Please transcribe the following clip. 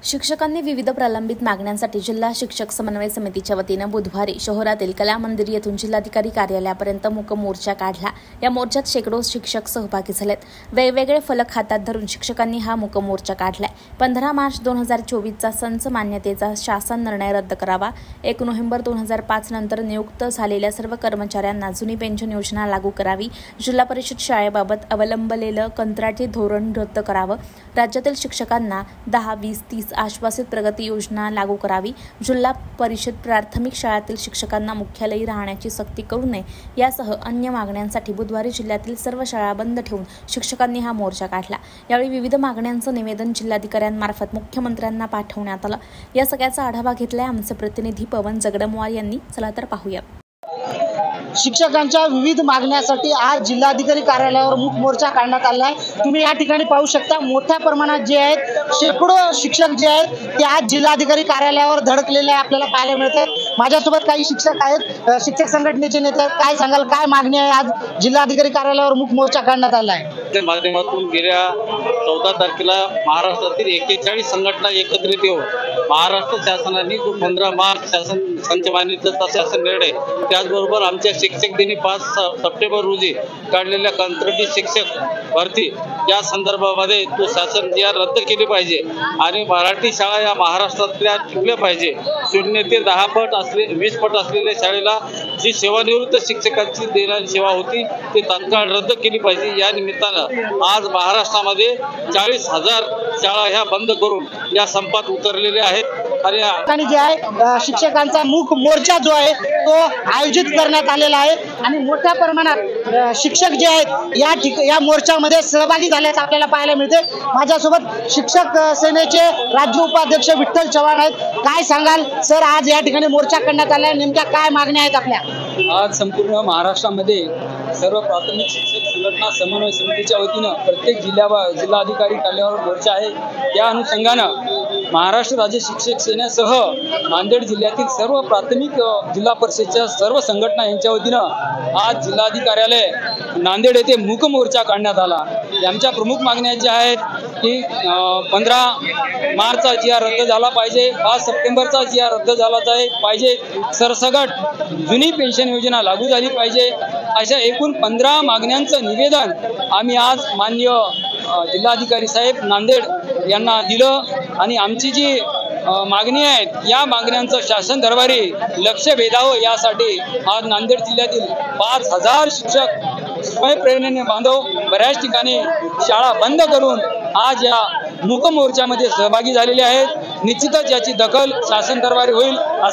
शिक्षकांनी विविध प्रलंबित मागण्यांसाठी जिल्हा शिक्षक समन्वय समितीच्या वतीने बुधवारी शहरातील कला मंदिर येथून जिल्हाधिकारी कार्यालयापर्यंत मूक मोर्चा काढला। या मोर्चात शेकडो शिक्षक सहभागी झालेत। वेगवेगळे फलक हातात धरून शिक्षकांनी हा मूक मोर्चा काढलाय। 15 मार्च 2024चा संच मान्यतेचा शासन निर्णय रद्द करावा। 1 नोव्हेंबर 2005 नंतर नियुक्त झालेल्या सर्व कर्मचाऱ्यांना जुनी पेन्शन योजना लागू करावी। जिल्हा परिषद शाळेबाबत अवलंबलेलं कंत्राटी धोरण रद्द करावं। राज्यातील शिक्षकांना 10, 20, 30 आश्वासित प्रगती योजना लागू करावी। जिल्हा परिषद प्राथमिक शाळेतील शिक्षकांना मुख्यालयी राहण्याची सक्ती करू नये यासह अन्य मागण्यांसाठी बुधवारी जिल्ह्यातील सर्व शाळा बंद ठेवून शिक्षकांनी हा मोर्चा काढला। यावेळी विविध मागण्यांचं निवेदन जिल्हाधिकाऱ्यांमार्फत मुख्यमंत्र्यांना पाठवण्यात आलं। या सगळ्याचा आढावा घेतलाय आमचे प्रतिनिधी पवन जगदमवार यांनी। चला तर पाहूया। शिक्षकांच्या विविध मागण्यासाठी आज जिल्हाधिकारी कार्यालयावर मूक मोर्चा काढण्यात आला आहे। तुम्ही या ठिकाणी पाहू शकता मोठ्या प्रमाणात जे आहेत शेकडो शिक्षक जे आहेत ते आज जिल्हाधिकारी कार्यालयावर धडकलेले आपल्याला पाहायला मिळतात। माझ्यासोबत काही शिक्षक आहेत, शिक्षक संघटनेचे नेते। काय सांगाल, काय मागणी आहे आज जिल्हाधिकारी कार्यालयावर मूक मोर्चा काढण्यात आला आहे? त्या माध्यमातून गेल्या 14 तारखेला महाराष्ट्रातील 41 संघटना एकत्रित येऊन महाराष्ट्र शासनाने जो 15 मार्च संच मान्यतेचा शासन निर्णय, त्याचबरोबर आमच्या शिक्षक दिनी 5 सप्टेंबर रोजी काढलेल्या कंत्राटी शिक्षक भरती या संदर्भामध्ये तो शासन जी रद्द केली पाहिजे आणि मराठी शाळा या महाराष्ट्रातल्या टिकल्या पाहिजे। 0 ते 10 पट 20 पट असलेल्या शाळेला जी सेवानिवृत्त शिक्षकांची देणारी सेवा होती ती तात्काळ रद्द केली पाहिजे। या निमित्तानं आज महाराष्ट्रामध्ये 40,000 शाळा ह्या बंद करून या संपात उतरलेल्या आहेत आणि जे आहे शिक्षकांचा मूक मोर्चा जो आहे तो आयोजित करण्यात आलेला आहे आणि मोठ्या प्रमाणात शिक्षक जे आहेत या मोर्चामध्ये सहभागी झाल्याचं आपल्याला पाहायला मिळते। माझ्यासोबत शिक्षक सेनेचे राज्य उपाध्यक्ष विठ्ठल चव्हाण आहेत। काय सांगाल सर, आज या ठिकाणी मोर्चा करण्यात आला आहे, नेमक्या काय मागण्या आहेत आपल्या? आज संपूर्ण महाराष्ट्रामध्ये सर्व प्राथमिक शिक्षक संघटना समन्वय समितीच्या वतीनं प्रत्येक जिल्हाधिकारी कार्यालयावर मोर्चा आहे। या अनुषंगानं महाराष्ट्र राज्य शिक्षक सेनेसह नांदेड जिल्ह्यातील सर्व प्राथमिक जिल्हा परिषदच्या सर्व संघटना यांच्या वतीनं आज जिल्हाधिकारी कार्यालय नांदेड येथे मूक मोर्चा काढण्यात आला। आमच्या प्रमुख मागण्या ज्या आहेत की 15 मार्चचा GR रद्द झाला पाहिजे, 5 सप्टेंबरचा GR रद्द झाला पाहिजे, सरसकट जुनी पेन्शन योजना लागू झाली पाहिजे। अशा एकूण 15 मागण्यांचं निवेदन आम्ही आज माननीय जिल्हाधिकारी साहेब नांदेड यांना दिलं आणि आमची जी मागणी आहेत या मागण्यांचं शासन दरबारी लक्ष वेधावं यासाठी आज नांदेड जिल्ह्यातील 5,000 शिक्षक स्वयंप्रेरणेने बांधव बऱ्याच ठिकाणी शाळा बंद करून आज या मूक मोर्चामध्ये सहभागी झालेले आहेत। निश्चितच याची दखल शासन दरबारी होईल असा